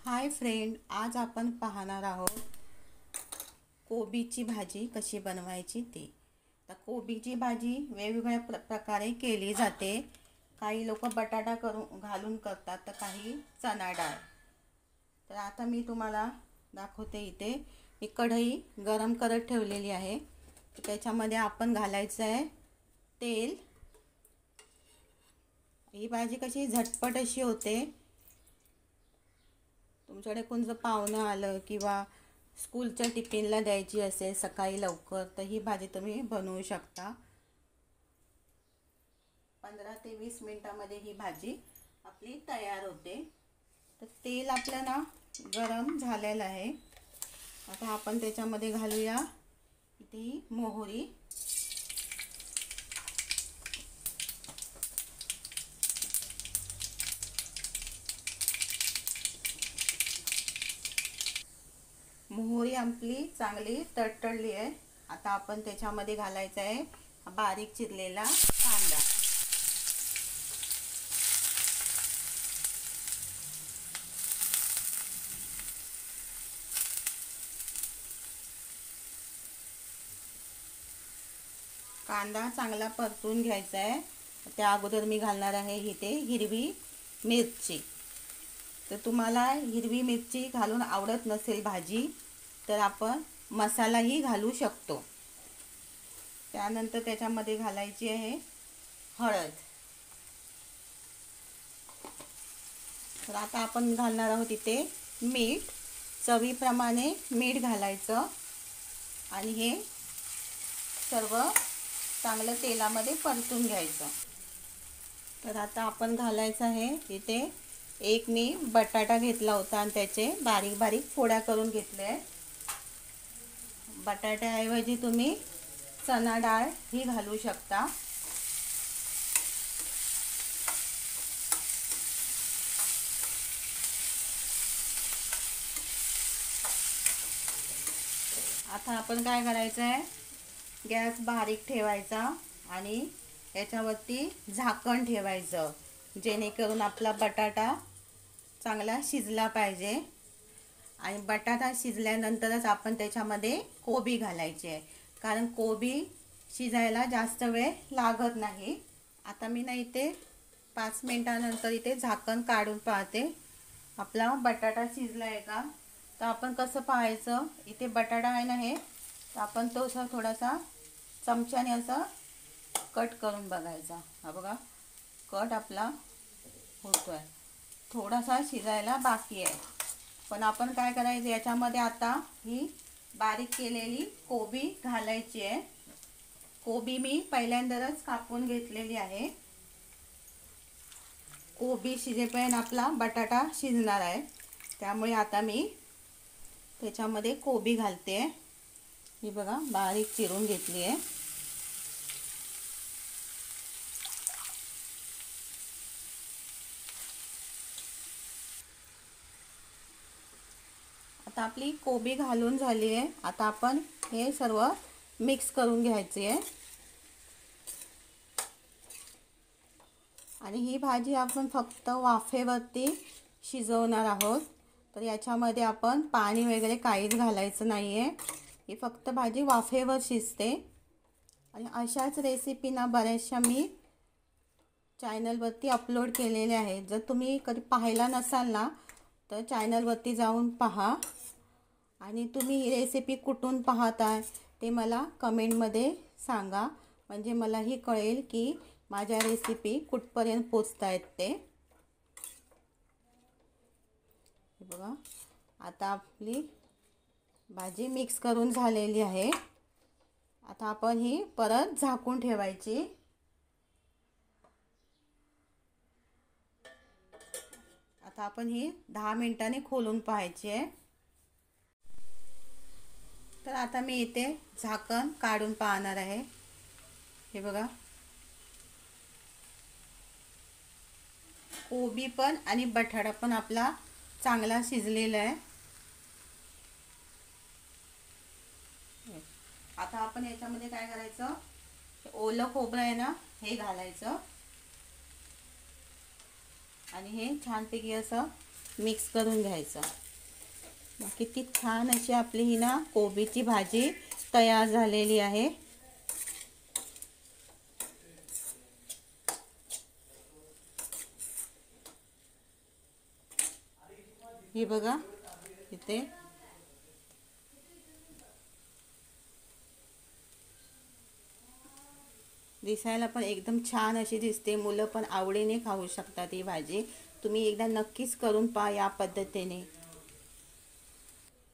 Hi friend, आज आपण पाहणार आहोत कोबीची भाजी कशी बनवायची ते. तर कोबीची भाजी वेगवेगळ्या प्रकारे केली जाते. काही लोक बटाटा घालून करतात, तर काही चणा डाळ. तर आता मी तुम्हाला दाखवते. इथे मी कढई गरम करत ठेवलेली आहे. त्याच्यामध्ये आपण घालायचं आहे तेल. ही भाजी कशी झटपट अशी होते. तुमच्याकडे कोणतं पाहुणं आलं किंवा स्कूलच्या टिफिनला द्यायची असेल सकाळी लवकर, तर ही भाजी तुम्ही बनवू शकता. 15 ते 20 मिनिटामध्ये ही भाजी आपली तयार होते. तर तेल आपलं ना गरम झालेलं आहे. आता आपण त्याच्यामध्ये घालूया इथे मोहरी. मोहरी आपली चांगली तडतडली आहे. आता आपण त्याच्यामध्ये घालायचा आहे बारीक चिरलेला कांदा. कांदा चांगला परतून घ्यायचा आहे. त्या अगोदर मी घालणार आहे इथे हिरवी मिरची. तर तुम्हाला हिरवी मिरची घालून आवडत नसेल भाजी, तर आपण मसालाही घालू शकतो. त्यानंतर त्याच्यामध्ये घालायची आहे हळद. तर आता आपण घालणार आहोत इथे मीठ. चवीप्रमाणे मीठ घालायचं आणि हे सर्व चांगलं तेलामध्ये परतून घ्यायचं. तर आता आपण घालायचं आहे इथे एक मी बटाटा घेतला होता आणि त्याचे बारीक बारीक फोड्या करून घेतले. बटाट्याऐवजी तुम्ही चणा डाळ ही घालू शकता. आता आपण काय करायचं आहे, गॅस बारीक ठेवायचा आणि याच्यावरती झाकण ठेवायचं, जेणेकरून आपला बटाटा चांगला शिजला पाहिजे. आणि बटाटा शिजल्यानंतरच आपण त्याच्यामध्ये कोबी घालायची आहे, कारण कोबी शिजायला जास्त वेळ लागत नाही. आता मी ना इथे 5 मिनिटानंतर इथे झाकण काढून पाहते आपला बटाटा शिजला आहे का. तर आपण कसं पाहायचं, इथे बटाटा आहे ना हे, तर आपण तो थोडासा चमच्याने असं कट करून बघायचा. हा बघा, कट आपला होतोय. थोडासा शिजायला बाकी आहे. पण आपण काय करायचं, याच्यामध्ये आता ही बारीक केलेली कोबी घालायची आहे. कोबी मी पहिल्यांदाच कापून घेतलेली आहे. कोबी शिजेपर्यंत आपला बटाटा शिजणार आहे, त्यामुळे आता मी त्याच्यामध्ये कोबी घालते. ही बघा बारीक चिरून घेतली आहे. आता आपली कोबी घालून झाली आहे. आता आपण हे सर्व मिक्स करून घ्यायचे आहे. आणि ही भाजी आपण फक्त वाफेवरती शिजवणार आहोत. तर याच्यामध्ये आपण पाणी वगैरे काहीच घालायचं नाही आहे. ही फक्त भाजी वाफेवर शिजते. आणि अशाच रेसिपी ना बऱ्याचशा मी चॅनलवरती अपलोड केलेले आहेत. जर तुम्ही कधी पाहिला नसाल ना, तर चॅनलवरती जाऊन पहा. आणि तुम्ही ही रेसिपी कुठून पाहताय ते मला कमेंटमध्ये सांगा, म्हणजे मलाही कळेल की माझ्या रेसिपी कुठपर्यंत पोचत आहेत ते. बघा, आता आपली भाजी मिक्स करून झालेली आहे. आता आपण ही परत झाकून ठेवायची. आता आपण ही 10 मिनिटांनी खोलून पाहायची आहे. तर आता मी इथे झाकण काढून पाहणार आहे. हे बघा, कोबी पण आणि बटाटा पण आपला चांगला शिजलेला आहे. आता आपण याच्यामध्ये काय करायचं, ओलं खोबरं आहे ना हे घालायचं आणि हे छानपैकी असं मिक्स करून घ्यायचं। मग किती छान अशी आपली ही ना कोबीची भाजी तयार झालेली आहे। ही बघा इथे दिसायला पण एकदम छान अशी दिसते। मुलं पण आवडीने खाऊ शकतात ही भाजी। तुम्ही एकदा नक्कीच करून पहा या पद्धतीने।